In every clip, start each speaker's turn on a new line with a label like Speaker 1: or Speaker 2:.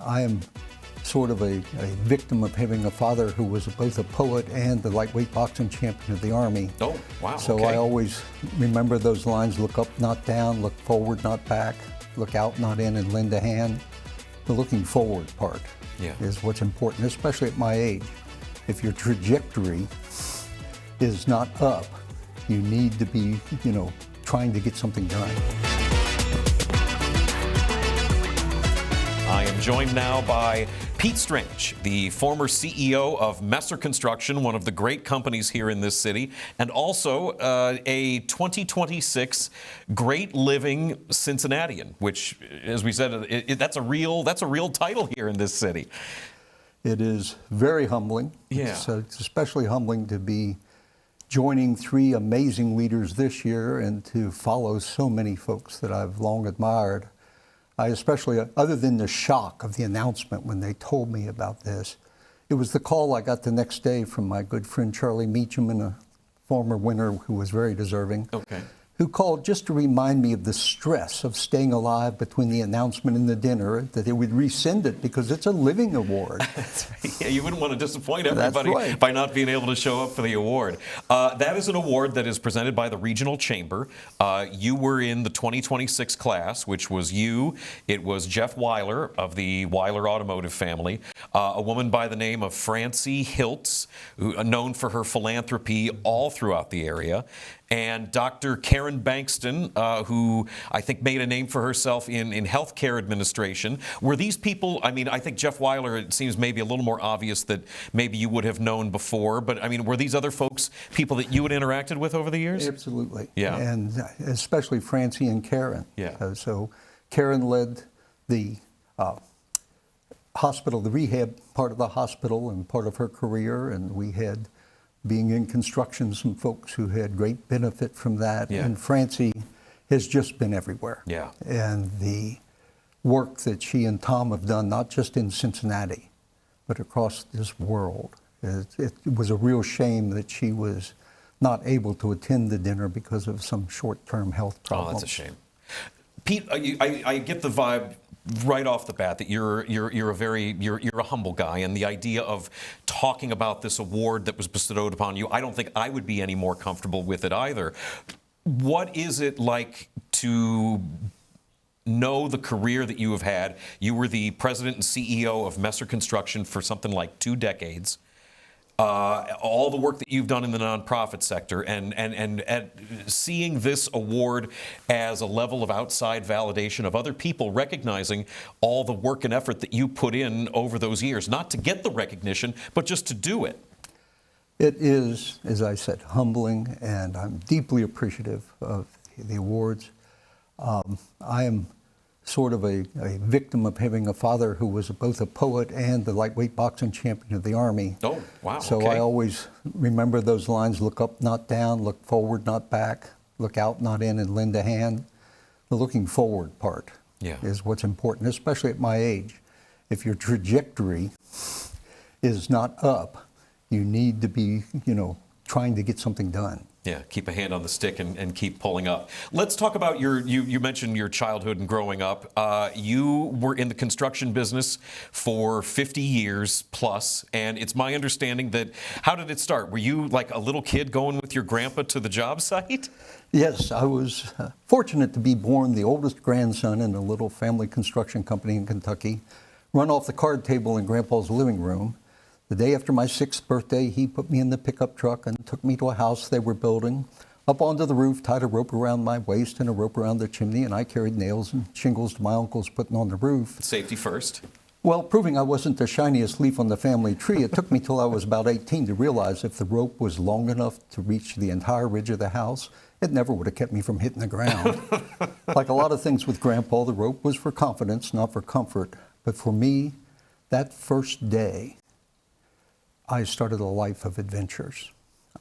Speaker 1: I am sort of a victim of having a father who was both a poet and the lightweight boxing champion of the Army.
Speaker 2: Oh, wow.
Speaker 1: So
Speaker 2: okay.
Speaker 1: I always remember those lines: look up, not down, look forward, not back, look out, not in, and lend a hand. The looking forward part is what's important, especially at my age. If your trajectory is not up, you need to be, trying to get something done.
Speaker 2: I am joined now by Pete Strange, the former CEO of Messer Construction, one of the great companies here in this city, and also a 2026 Great Living Cincinnatian, which, as we said, that's a real title here in this city.
Speaker 1: It is very humbling.
Speaker 2: Yeah.
Speaker 1: It's especially humbling to be joining three amazing leaders this year and to follow so many folks that I've long admired. I especially, other than the shock of the announcement when they told me about this, it was the call I got the next day from my good friend Charlie Meacham, and a former winner who was very deserving, who called just to remind me of the stress of staying alive between the announcement and the dinner, that they would rescind it because it's a living award.
Speaker 2: Yeah, you wouldn't want to disappoint everybody by not being able to show up for the award. That is an award that is presented by the Regional Chamber. You were in the 2026 class, which was you. It was Jeff Weiler of the Weiler Automotive family, a woman by the name of Francie Hiltz, known for her philanthropy all throughout the area, and Dr. Karen Bankston, who I think made a name for herself in healthcare administration. Were these people, I think Jeff Weiler, it seems maybe a little more obvious that maybe you would have known before, but were these other folks people that you had interacted with over the years?
Speaker 1: Absolutely.
Speaker 2: Yeah.
Speaker 1: And especially Francie and Karen.
Speaker 2: Yeah.
Speaker 1: So Karen led the hospital, the rehab part of the hospital and part of her career, and we had, being in construction, some folks who had great benefit from that.
Speaker 2: Yeah.
Speaker 1: And Francie has just been everywhere.
Speaker 2: Yeah.
Speaker 1: And the work that she and Tom have done, not just in Cincinnati, but across this world. It was a real shame that she was not able to attend the dinner because of some short-term health problems.
Speaker 2: Oh, that's a shame. Pete, I get the vibe right off the bat that you're a humble guy, and the idea of talking about this award that was bestowed upon you, I don't think I would be any more comfortable with it either. What is it like to know the career that you have had? You were the president and CEO of Messer Construction for something like 2 decades. All the work that you've done in the nonprofit sector, and seeing this award as a level of outside validation of other people recognizing all the work and effort that you put in over those years, not to get the recognition, but just to do it.
Speaker 1: It is, as I said, humbling, and I'm deeply appreciative of the awards. I am sort of a victim of having a father who was both a poet and the lightweight boxing champion of the Army.
Speaker 2: Oh, wow.
Speaker 1: So I always remember those lines: look up, not down, look forward, not back, look out, not in, and lend a hand. The looking forward part is what's important, especially at my age. If your trajectory is not up, you need to be, trying to get something done.
Speaker 2: Yeah, keep a hand on the stick and keep pulling up. Let's talk about you mentioned your childhood and growing up. You were in the construction business for 50 years plus, and it's my understanding that, how did it start? Were you like a little kid going with your grandpa to the job site?
Speaker 1: Yes, I was fortunate to be born the oldest grandson in a little family construction company in Kentucky, run off the card table in Grandpa's living room. The day after my 6th birthday, he put me in the pickup truck and took me to a house they were building. Up onto the roof, tied a rope around my waist and a rope around the chimney, and I carried nails and shingles to my uncle's putting on the roof.
Speaker 2: Safety first.
Speaker 1: Well, proving I wasn't the shiniest leaf on the family tree, it took me till I was about 18 to realize if the rope was long enough to reach the entire ridge of the house, it never would have kept me from hitting the ground. Like a lot of things with Grandpa, the rope was for confidence, not for comfort. But for me, that first day, I started a life of adventures.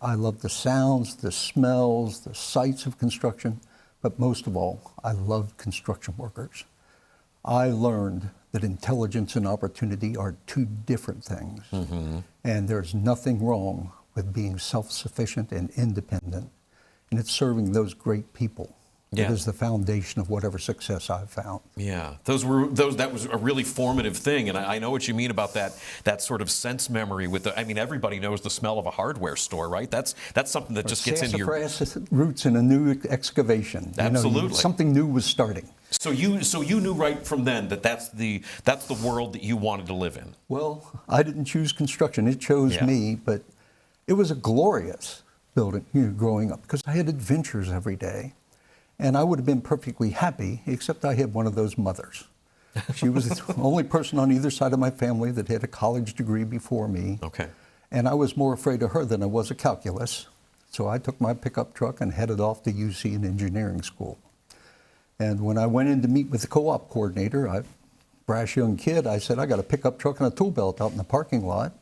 Speaker 1: I loved the sounds, the smells, the sights of construction, but most of all, I loved construction workers. I learned that intelligence and opportunity are 2 different things. Mm-hmm. And there's nothing wrong with being self-sufficient and independent. And it's serving those great people
Speaker 2: Yeah.
Speaker 1: It is the foundation of whatever success I've found.
Speaker 2: Yeah, that was a really formative thing, and I know what you mean about that sort of sense memory with I mean, everybody knows the smell of a hardware store, right? That's something that just gets into your
Speaker 1: sassafras roots in a new excavation.
Speaker 2: Absolutely.
Speaker 1: Something new was starting.
Speaker 2: So you knew right from then that that's the world that you wanted to live in.
Speaker 1: Well, I didn't choose construction; it chose me. But it was a glorious building, growing up, because I had adventures every day. And I would have been perfectly happy, except I had one of those mothers. She was the only person on either side of my family that had a college degree before me.
Speaker 2: Okay.
Speaker 1: And I was more afraid of her than I was of calculus. So I took my pickup truck and headed off to UC in engineering school. And when I went in to meet with the co-op coordinator, brash young kid, I said, I got a pickup truck and a tool belt out in the parking lot.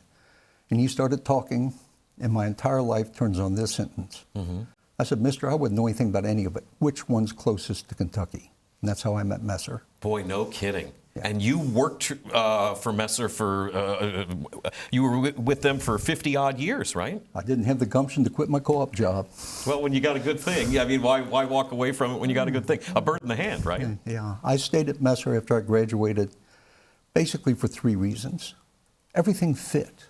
Speaker 1: And he started talking, and my entire life turns on this sentence. Mm-hmm. I said, Mister, I wouldn't know anything about any of it. Which one's closest to Kentucky? And that's how I met Messer.
Speaker 2: Boy, no kidding. Yeah. And you worked for Messer you were with them for 50 odd years, right?
Speaker 1: I didn't have the gumption to quit my co-op job.
Speaker 2: Well, when you got a good thing, I mean, why walk away from it when you got a good thing? A bird in the hand, right?
Speaker 1: Yeah. I stayed at Messer after I graduated basically for 3 reasons. Everything fit.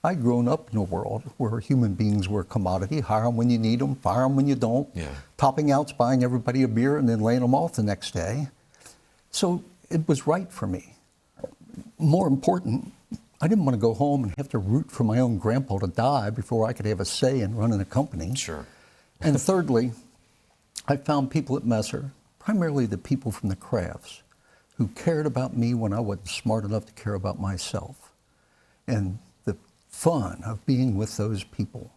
Speaker 1: I'd grown up in a world where human beings were a commodity. Hire them when you need them, fire them when you don't.
Speaker 2: Yeah.
Speaker 1: Topping out's buying everybody a beer and then laying them off the next day. So it was right for me. More important, I didn't want to go home and have to root for my own grandpa to die before I could have a say in running a company.
Speaker 2: Sure.
Speaker 1: And thirdly, I found people at Messer, primarily the people from the crafts, who cared about me when I wasn't smart enough to care about myself. And the fun of being with those people,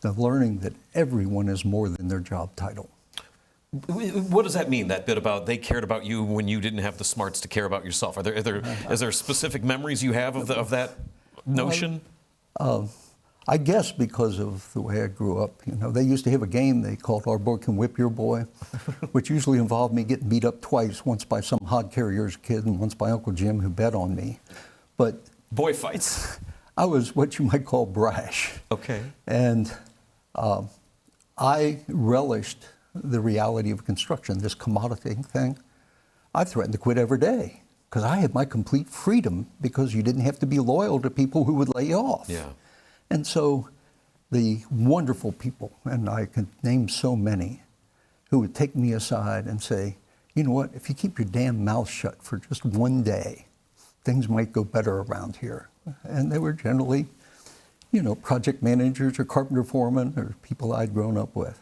Speaker 1: the learning that everyone is more than their job title.
Speaker 2: What does that mean, that bit about they cared about you when you didn't have the smarts to care about yourself? Is there specific memories you have of that notion?
Speaker 1: I guess because of the way I grew up. They used to have a game they called Our Boy Can Whip Your Boy, which usually involved me getting beat up twice, once by some hod carrier's kid and once by Uncle Jim who bet on me. But
Speaker 2: boy fights.
Speaker 1: I was what you might call brash.
Speaker 2: Okay.
Speaker 1: And I relished the reality of construction, this commodity thing. I threatened to quit every day because I had my complete freedom because you didn't have to be loyal to people who would lay you off.
Speaker 2: Yeah.
Speaker 1: And so the wonderful people, and I can name so many, who would take me aside and say, you know what, if you keep your damn mouth shut for just one day, things might go better around here. And they were generally, project managers or carpenter foremen or people I'd grown up with.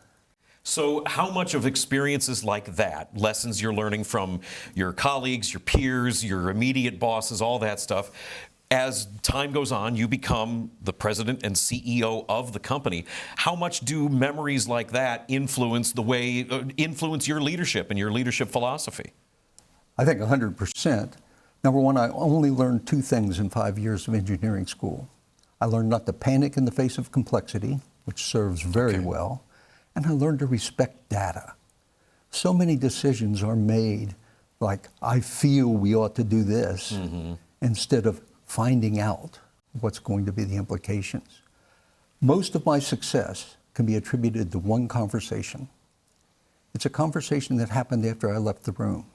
Speaker 2: So how much of experiences like that, lessons you're learning from your colleagues, your peers, your immediate bosses, all that stuff, as time goes on, you become the president and CEO of the company. How much do memories like that influence your leadership and your leadership philosophy?
Speaker 1: I think 100%. Number one, I only learned 2 things in 5 years of engineering school. I learned not to panic in the face of complexity, which serves very well, and I learned to respect data. So many decisions are made like, I feel we ought to do this, instead of finding out what's going to be the implications. Most of my success can be attributed to one conversation. It's a conversation that happened after I left the room.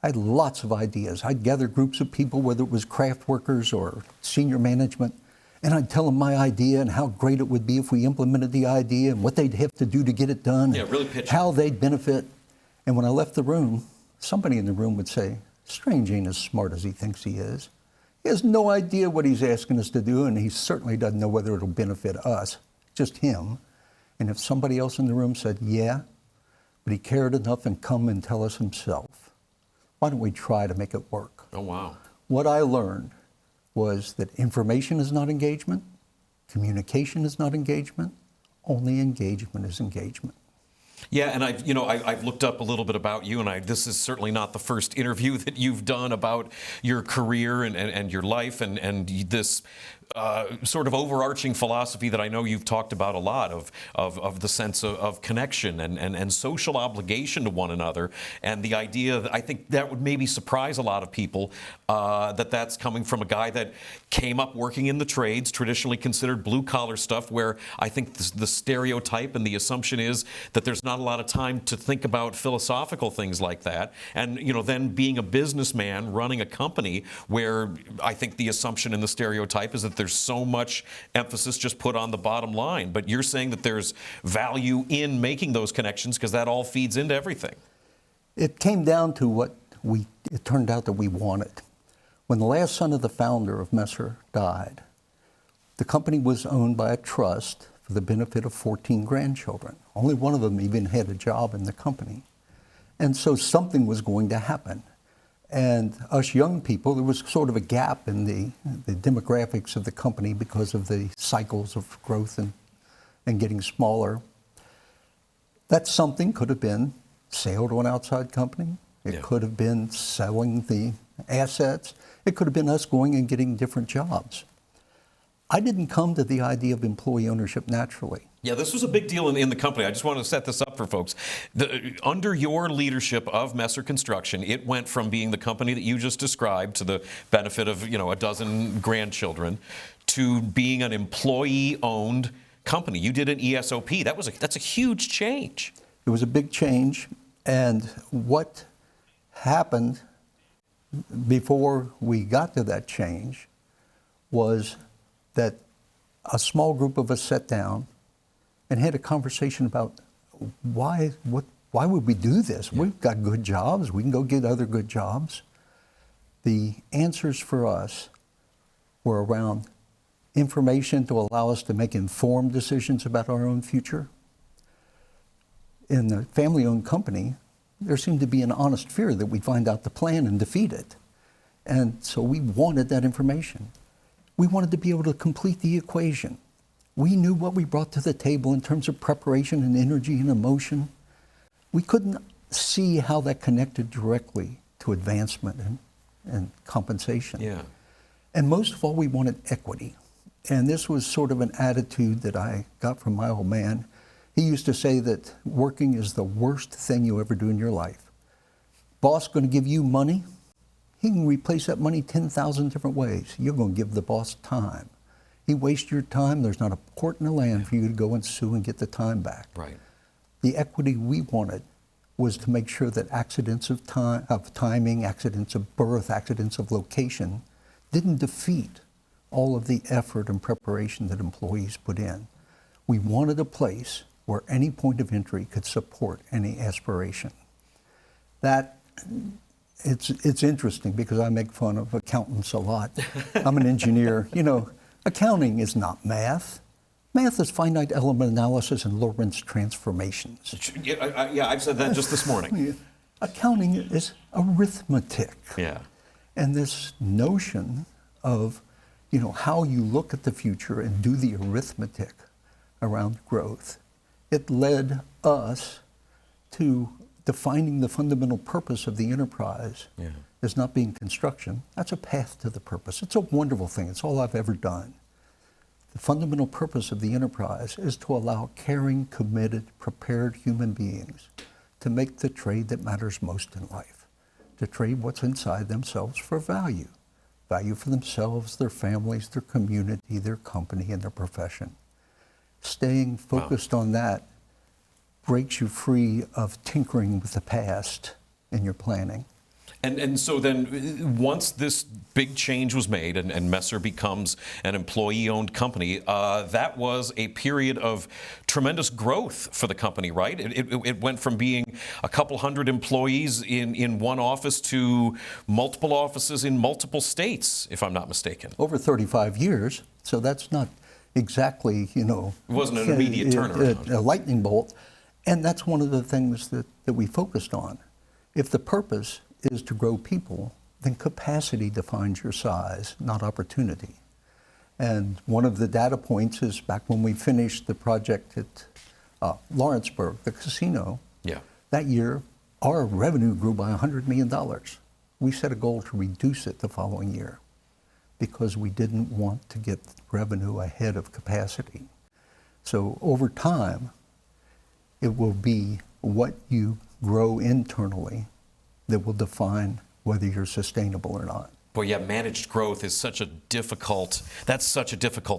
Speaker 1: I had lots of ideas. I'd gather groups of people, whether it was craft workers or senior management, and I'd tell them my idea and how great it would be if we implemented the idea and what they'd have to do to get it done,
Speaker 2: really pitch
Speaker 1: how they'd benefit. And when I left the room, somebody in the room would say, Strange ain't as smart as he thinks he is. He has no idea what he's asking us to do, and he certainly doesn't know whether it'll benefit us, just him. And if somebody else in the room said, yeah, but he cared enough and come and tell us himself, why don't we try to make it work?
Speaker 2: Oh, wow.
Speaker 1: What I learned was that information is not engagement, communication is not engagement, only engagement is engagement.
Speaker 2: Yeah, and I've looked up a little bit about you, and this is certainly not the first interview that you've done about your career and your life and this sort of overarching philosophy that I know you've talked about a lot of the sense of connection and social obligation to one another, and the idea that I think that would maybe surprise a lot of people that that's coming from a guy that came up working in the trades, traditionally considered blue-collar stuff, where I think the stereotype and the assumption is that there's not a lot of time to think about philosophical things like that. And, then being a businessman running a company where I think the assumption and the stereotype is that there's so much emphasis just put on the bottom line. But you're saying that there's value in making those connections because that all feeds into everything.
Speaker 1: It came down to it turned out that we wanted. When the last son of the founder of Messer died, the company was owned by a trust for the benefit of 14 grandchildren. Only one of them even had a job in the company. And so something was going to happen. And us young people, there was sort of a gap in the demographics of the company because of the cycles of growth and getting smaller. That something could have been sale to an outside company. It could have been selling the assets. It could have been us going and getting different jobs. I didn't come to the idea of employee ownership naturally.
Speaker 2: Yeah, this was a big deal in the company. I just want to set this up for folks. Under your leadership of Messer Construction, it went from being the company that you just described to the benefit of, a dozen grandchildren to being an employee-owned company. You did an ESOP. That's a huge change.
Speaker 1: It was a big change. And what happened before we got to that change was that a small group of us sat down and had a conversation about why would we do this? Yeah. We've got good jobs. We can go get other good jobs. The answers for us were around information to allow us to make informed decisions about our own future. In the family-owned company, there seemed to be an honest fear that we'd find out the plan and defeat it. And so we wanted that information. We wanted to be able to complete the equation. We knew what we brought to the table in terms of preparation and energy and emotion. We couldn't see how that connected directly to advancement and compensation.
Speaker 2: Yeah.
Speaker 1: And most of all, we wanted equity. And this was sort of an attitude that I got from my old man. He used to say that working is the worst thing you ever do in your life. Boss going to give you money. He can replace that money 10,000 different ways. You're going to give the boss time. He wastes your time. There's not a court in the land for you to go and sue and get the time back.
Speaker 2: Right.
Speaker 1: The equity we wanted was to make sure that accidents of timing, accidents of birth, accidents of location didn't defeat all of the effort and preparation that employees put in. We wanted a place where any point of entry could support any aspiration. It's interesting because I make fun of accountants a lot. I'm an engineer. Accounting is not math. Math is finite element analysis and Lorentz transformations.
Speaker 2: Yeah, I've said that just this morning.
Speaker 1: Accounting is arithmetic.
Speaker 2: Yeah.
Speaker 1: And this notion of, how you look at the future and do the arithmetic around growth, it led us to defining the fundamental purpose of the enterprise as not being construction. That's a path to the purpose. It's a wonderful thing. It's all I've ever done. The fundamental purpose of the enterprise is to allow caring, committed, prepared human beings to make the trade that matters most in life, to trade what's inside themselves for value. Value for themselves, their families, their community, their company, and their profession. Staying focused on that breaks you free of tinkering with the past in your planning.
Speaker 2: And so then once this big change was made and Messer becomes an employee-owned company, that was a period of tremendous growth for the company, right? It went from being a couple hundred employees in one office to multiple offices in multiple states, if I'm not mistaken.
Speaker 1: Over 35 years, so that's not exactly,
Speaker 2: It wasn't an immediate turnaround.
Speaker 1: A lightning bolt. And that's one of the things that we focused on. If the purpose is to grow people, then capacity defines your size, not opportunity. And one of the data points is back when we finished the project at Lawrenceburg, the casino.
Speaker 2: Yeah.
Speaker 1: That year, our revenue grew by $100 million. We set a goal to reduce it the following year. because we didn't want to get revenue ahead of capacity. So over time, it will be what you grow internally that will define whether you're sustainable or not.
Speaker 2: Boy, yeah, managed growth is such a difficult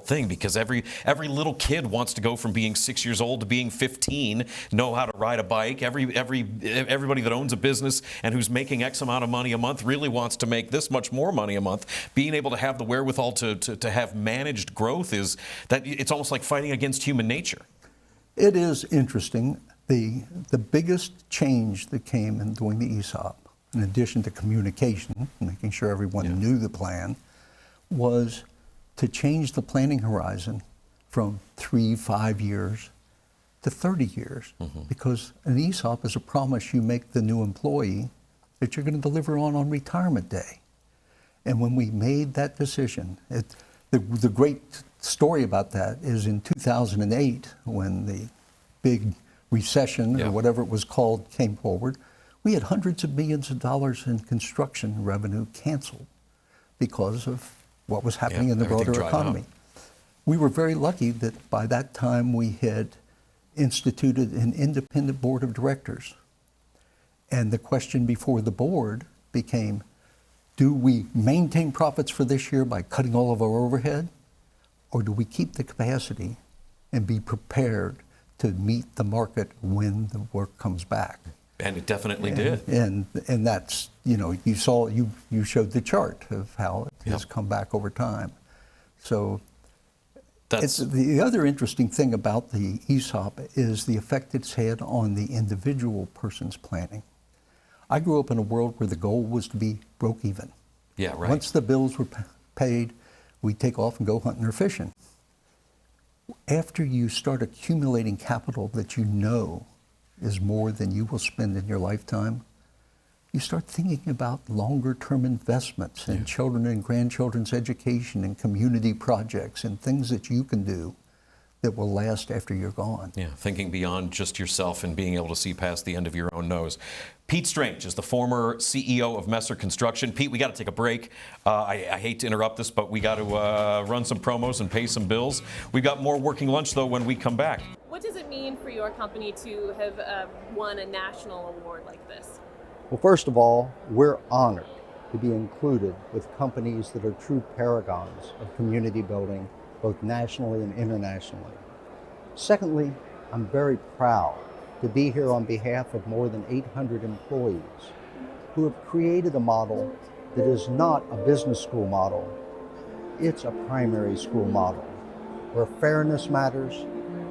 Speaker 2: thing, because every little kid wants to go from being 6 years old to being 15, know how to ride a bike. Everybody that owns a business and who's making X amount of money a month really wants to make this much more money a month. Being able to have the wherewithal to have managed growth it's almost like fighting against human nature.
Speaker 1: It is interesting. The biggest change that came in doing the ESOP, in addition to communication, making sure everyone knew the plan, was to change the planning horizon from 3-5 years to 30 years. Because an ESOP is a promise you make the new employee that you're going to deliver on retirement day. And when we made that decision, the great story about that is in 2008, when the big recession, or whatever it was called, came forward, we had hundreds of millions of dollars in construction revenue canceled because of what was happening in the broader economy. We were very lucky that by that time we had instituted an independent board of directors. And the question before the board became, do we maintain profits for this year by cutting all of our overhead? Or do we keep the capacity and be prepared to meet the market when the work comes back?
Speaker 2: And it definitely did.
Speaker 1: And that's, you showed the chart of how it has come back over time. So the other interesting thing about the ESOP is the effect it's had on the individual person's planning. I grew up in a world where the goal was to be broke even.
Speaker 2: Yeah, right.
Speaker 1: Once the bills were paid, we'd take off and go hunting or fishing. After you start accumulating capital that you know is more than you will spend in your lifetime, you start thinking about longer-term investments in children and grandchildren's education and community projects and things that you can do that will last after you're gone. Yeah,
Speaker 2: thinking beyond just yourself and being able to see past the end of your own nose. Pete Strange is the former CEO of Messer Construction. Pete, we got to take a break. I hate to interrupt this, but we got to run some promos and pay some bills. We've got more Working Lunch, though, when we come back.
Speaker 3: What does it mean for your company to have won a national award like this?
Speaker 1: Well, first of all, we're honored to be included with companies that are true paragons of community building, both nationally and internationally. Secondly, I'm very proud to be here on behalf of more than 800 employees who have created a model that is not a business school model. It's a primary school model where fairness matters,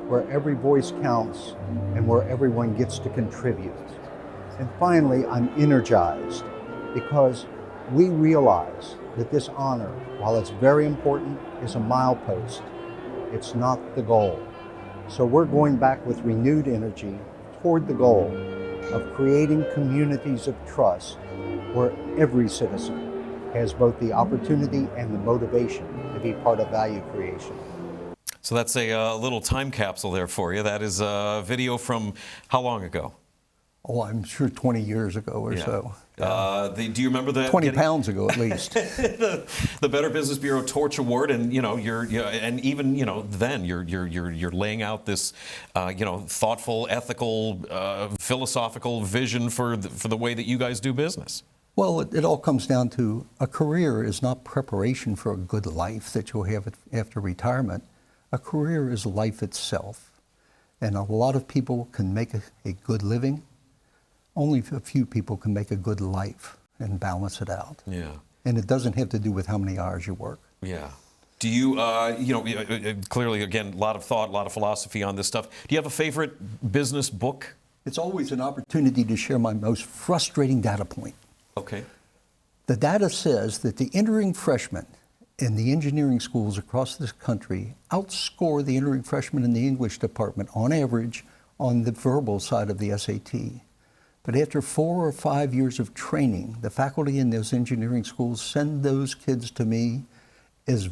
Speaker 1: where every voice counts, and where everyone gets to contribute. And finally, I'm energized because we realize that this honor, while it's very important, is a milepost. It's not the goal. So we're going back with renewed energy toward the goal of creating communities of trust where every citizen has both the opportunity and the motivation to be part of value creation.
Speaker 2: So that's a little time capsule there for you. That is a video from how long ago?
Speaker 1: Oh, I'm sure 20 years ago or so.
Speaker 2: Do you remember that?
Speaker 1: 20 pounds ago, at least.
Speaker 2: the Better Business Bureau Torch Award, and and even then you're laying out this thoughtful, ethical, philosophical vision for the way that you guys do business.
Speaker 1: Well, it all comes down to a career is not preparation for a good life that you'll have after retirement. A career is life itself, and a lot of people can make a good living. Only a few people can make a good life and balance it out.
Speaker 2: Yeah.
Speaker 1: And it doesn't have to do with how many hours you work.
Speaker 2: Yeah. Do you, clearly, again, a lot of thought, a lot of philosophy on this stuff. Do you have a favorite business book?
Speaker 1: It's always an opportunity to share my most frustrating data point.
Speaker 2: Okay.
Speaker 1: The data says that the entering freshmen in the engineering schools across this country outscore the entering freshmen in the English department on average on the verbal side of the SAT. But after 4 or 5 years of training, the faculty in those engineering schools send those kids to me as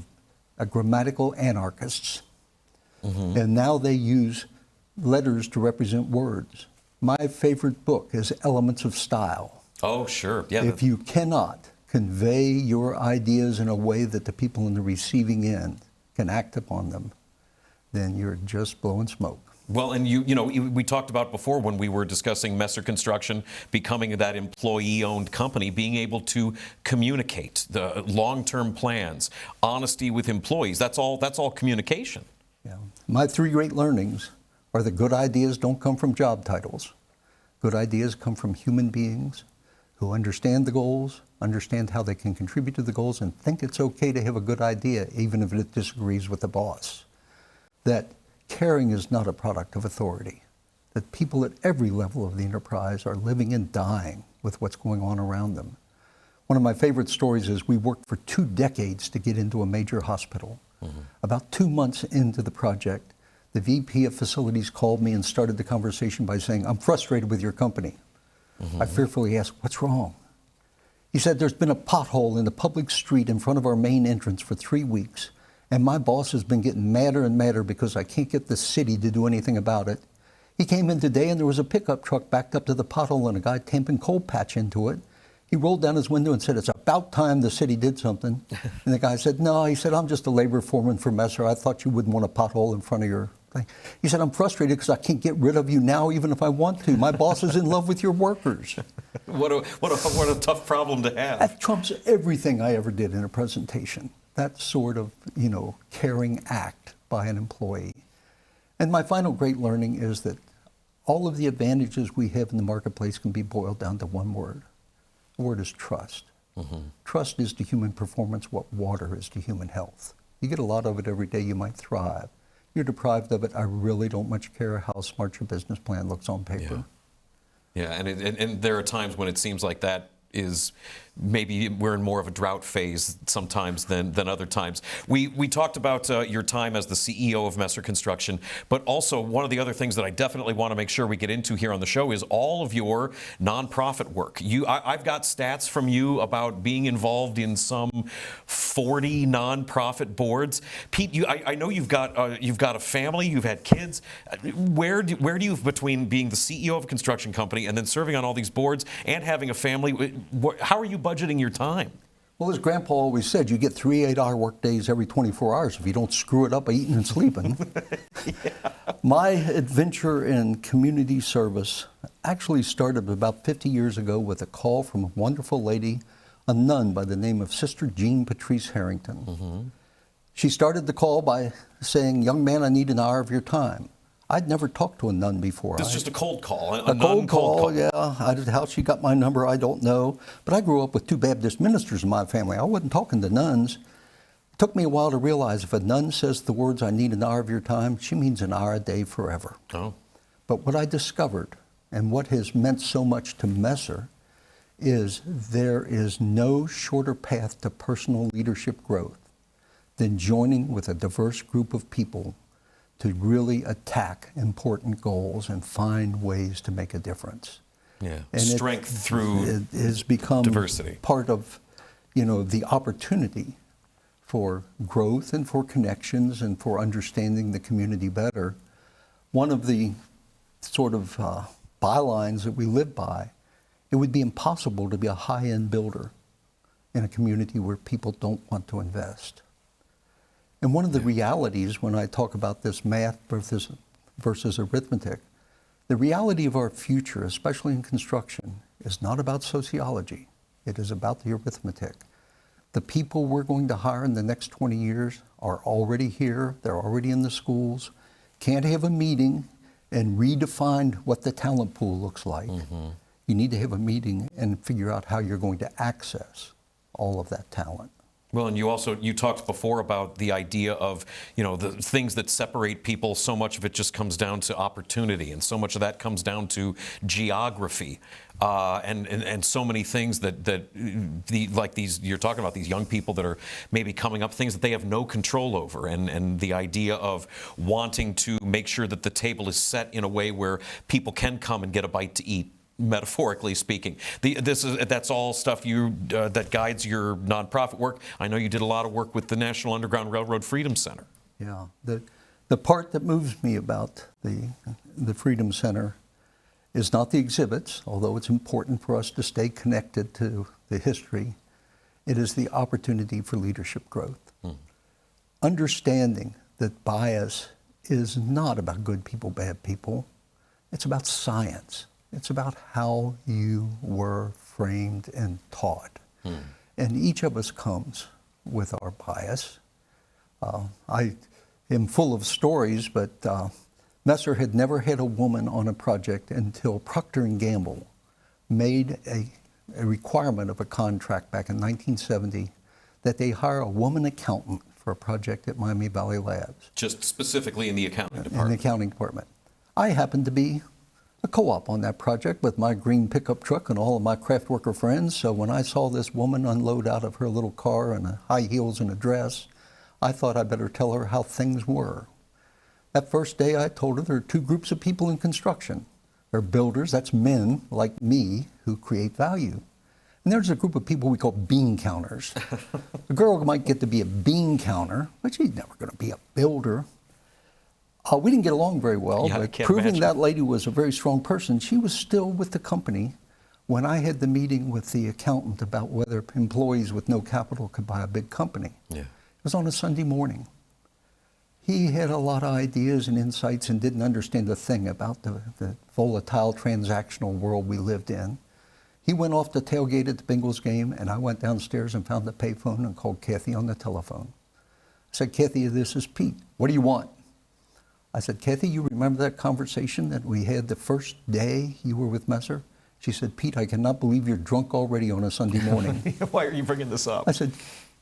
Speaker 1: grammatical anarchists. Mm-hmm. And now they use letters to represent words. My favorite book is Elements of Style.
Speaker 2: Oh, sure. Yeah.
Speaker 1: If you cannot convey your ideas in a way that the people in the receiving end can act upon them, then you're just blowing smoke.
Speaker 2: Well, and you know, we talked about before when we were discussing Messer Construction becoming that employee-owned company, being able to communicate the long-term plans, honesty with employees. That's all communication.
Speaker 1: Yeah. My 3 great learnings are that good ideas don't come from job titles. Good ideas come from human beings who understand the goals, understand how they can contribute to the goals, and think it's okay to have a good idea even if it disagrees with the boss. That caring is not a product of authority. That people at every level of the enterprise are living and dying with what's going on around them. One of my favorite stories is we worked for 2 decades to get into a major hospital. Mm-hmm. About 2 months into the project, the VP of facilities called me and started the conversation by saying, "I'm frustrated with your company." Mm-hmm. I fearfully asked, "What's wrong?" He said, "There's been a pothole in the public street in front of our main entrance for 3 weeks. And my boss has been getting madder and madder because I can't get the city to do anything about it. He came in today and there was a pickup truck backed up to the pothole and a guy tamping coal patch into it. He rolled down his window and said, 'It's about time the city did something.' And the guy said, 'No,' he said, 'I'm just a labor foreman for Messer. I thought you wouldn't want a pothole in front of your thing.' He said, 'I'm frustrated because I can't get rid of you now even if I want to. My boss is in love with your workers.'"
Speaker 2: What a tough problem to have.
Speaker 1: That trumps everything I ever did in a presentation. That sort of, caring act by an employee. And my final great learning is that all of the advantages we have in the marketplace can be boiled down to one word. The word is trust. Mm-hmm. Trust is to human performance what water is to human health. You get a lot of it every day, you might thrive. You're deprived of it, I really don't much care how smart your business plan looks on paper.
Speaker 2: Yeah, and there are times when it seems like that is maybe we're in more of a drought phase sometimes than other times. We talked about your time as the CEO of Messer Construction, but also one of the other things that I definitely want to make sure we get into here on the show is all of your nonprofit work. I've got stats from you about being involved in some 40 nonprofit boards. Pete, I know you've got a family, you've had kids. Where do you, between being the CEO of a construction company and then serving on all these boards and having a family, how are you budgeting your time?
Speaker 1: Well, as Grandpa always said, you get 3 8-hour work days every 24 hours if you don't screw it up by eating and sleeping. Yeah. My adventure in community service actually started about 50 years ago with a call from a wonderful lady, a nun by the name of Sister Jean Patrice Harrington. Mm-hmm. She started the call by saying, "Young man, I need an hour of your time." I'd never talked to a nun before.
Speaker 2: This is just a cold call.
Speaker 1: A cold call, yeah. How she got my number, I don't know. But I grew up with 2 Baptist ministers in my family. I wasn't talking to nuns. It took me a while to realize if a nun says the words, "I need an hour of your time," she means an hour a day forever. Oh. But what I discovered, and what has meant so much to Messer, is there is no shorter path to personal leadership growth than joining with a diverse group of people to really attack important goals and find ways to make a difference.
Speaker 2: Yeah, and strength through
Speaker 1: it has become
Speaker 2: diversity.
Speaker 1: Part of, the opportunity for growth and for connections and for understanding the community better. One of the sort of bylines that we live by, it would be impossible to be a high-end builder in a community where people don't want to invest. And one of the realities when I talk about this math versus arithmetic, the reality of our future, especially in construction, is not about sociology. It is about the arithmetic. The people we're going to hire in the next 20 years are already here. They're already in the schools. Can't have a meeting and redefine what the talent pool looks like. Mm-hmm. You need to have a meeting and figure out how you're going to access all of that talent.
Speaker 2: Well, and you talked before about the idea of, the things that separate people. So much of it just comes down to opportunity, and so much of that comes down to geography, and so many things like these, you're talking about these young people that are maybe coming up, things that they have no control over, and the idea of wanting to make sure that the table is set in a way where people can come and get a bite to eat. Metaphorically speaking, that's all stuff that guides your nonprofit work. I know you did a lot of work with the National Underground Railroad Freedom Center.
Speaker 1: Yeah, the part that moves me about the Freedom Center is not the exhibits, although it's important for us to stay connected to the history. It is the opportunity for leadership growth. Understanding that bias is not about good people, bad people. It's about science. It's about how you were framed and taught. And each of us comes with our bias. I am full of stories, but Messer had never had a woman on a project until Procter & Gamble made a requirement of a contract back in 1970 that they hire a woman accountant for a project at Miami Valley Labs.
Speaker 2: Just specifically in the accounting
Speaker 1: In the
Speaker 2: department.
Speaker 1: accounting department. I happened to be a co-op on that project with my green pickup truck and all of my craft worker friends. So when I saw this woman unload out of her little car in high heels and a dress, I thought I better tell her how things were. That first day I told her there are two groups of people in construction. There are builders, that's men like me, who create value. And there's a group of people we call bean counters. A girl might get to be a bean counter, but she's never going to be a builder. We didn't get along very well,
Speaker 2: Yeah, I
Speaker 1: but
Speaker 2: can't
Speaker 1: proving
Speaker 2: imagine.
Speaker 1: that lady was a very strong person, she was still with the company when I had the meeting with the accountant about whether employees with no capital could buy a big company.
Speaker 2: Yeah.
Speaker 1: It was on a Sunday morning. He had a lot of ideas and insights and didn't understand a thing about the volatile transactional world we lived in. He went off the tailgate at the Bengals game, and I went downstairs and found the payphone and called Kathy on the telephone. I said, Kathy, this is Pete. What do you want? I said, Kathy, you remember that conversation that we had the first day you were with Messer? She said, Pete, I cannot believe you're drunk already on a Sunday morning.
Speaker 2: Why are you bringing this up?
Speaker 1: I said,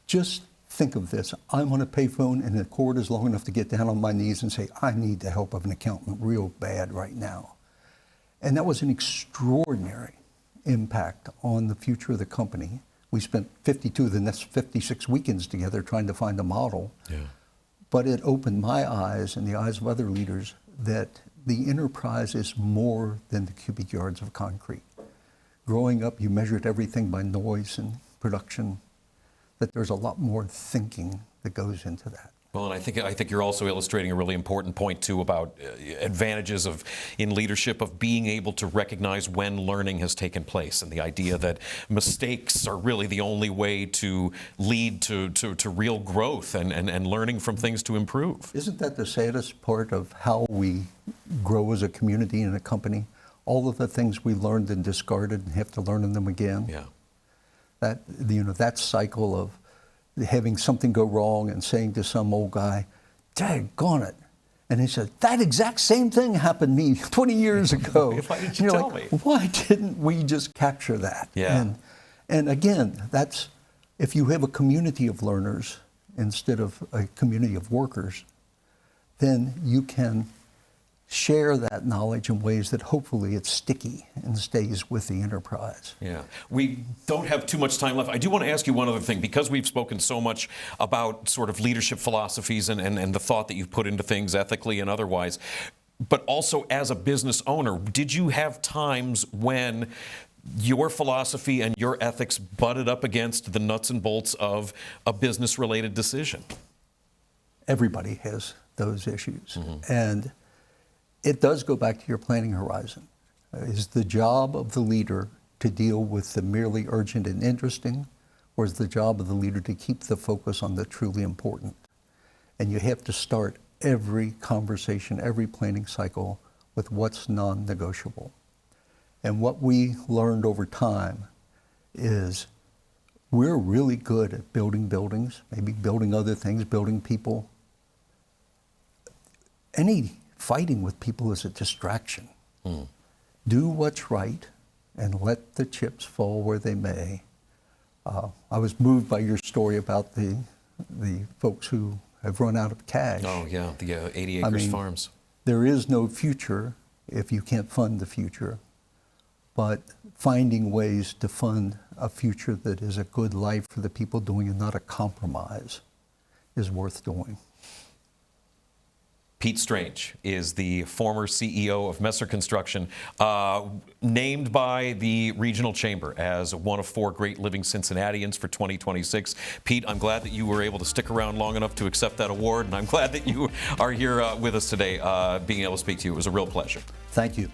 Speaker 1: just think of this. I'm on a payphone and the cord is long enough to get down on my knees and say, I need the help of an accountant real bad right now. And that was an extraordinary impact on the future of the company. We spent 52 of the next 56 weekends together trying to find a model.
Speaker 2: Yeah.
Speaker 1: But it opened my eyes and the eyes of other leaders that the enterprise is more than the cubic yards of concrete. Growing up, you measured everything by noise and production, that there's a lot more thinking that goes into that.
Speaker 2: Well, and I think you're also illustrating a really important point too about advantages in leadership of being able to recognize when learning has taken place, and the idea that mistakes are really the only way to lead to real growth and learning from things to improve.
Speaker 1: Isn't that the saddest part of how we grow as a community and a company? All of the things we learned and discarded and have to learn them again.
Speaker 2: Yeah.
Speaker 1: That cycle of having something go wrong and saying to some old guy, daggone it. And he said, that exact same thing happened to me 20 years ago.
Speaker 2: Why didn't
Speaker 1: And
Speaker 2: you
Speaker 1: you're
Speaker 2: tell
Speaker 1: like,
Speaker 2: me?
Speaker 1: why didn't we just capture that?
Speaker 2: Yeah.
Speaker 1: And again, that's, if you have a community of learners instead of a community of workers, then you can share that knowledge in ways that hopefully it's sticky and stays with the enterprise.
Speaker 2: Yeah. We don't have too much time left. I do want to ask you one other thing, because we've spoken so much about sort of leadership philosophies and the thought that you've put into things ethically and otherwise, but also as a business owner, did you have times when your philosophy and your ethics butted up against the nuts and bolts of a business-related decision?
Speaker 1: Everybody has those issues. And it does go back to your planning horizon. Is the job of the leader to deal with the merely urgent and interesting, or is the job of the leader to keep the focus on the truly important? And you have to start every conversation, every planning cycle with what's non-negotiable. And what we learned over time is we're really good at building buildings, maybe building other things, building people. Any fighting with people is a distraction. Do what's right and let the chips fall where they may. I was moved by your story about the folks who have run out of cash.
Speaker 2: Oh, yeah, the 80
Speaker 1: I
Speaker 2: acres
Speaker 1: mean,
Speaker 2: farms.
Speaker 1: There is no future if you can't fund the future, but finding ways to fund a future that is a good life for the people doing it, not a compromise, is worth doing.
Speaker 2: Pete Strange is the former CEO of Messer Construction, named by the Regional Chamber as one of 4 great living Cincinnatians for 2026. Pete, I'm glad that you were able to stick around long enough to accept that award, and I'm glad that you are here with us today, being able to speak to you. It was a real pleasure.
Speaker 1: Thank you.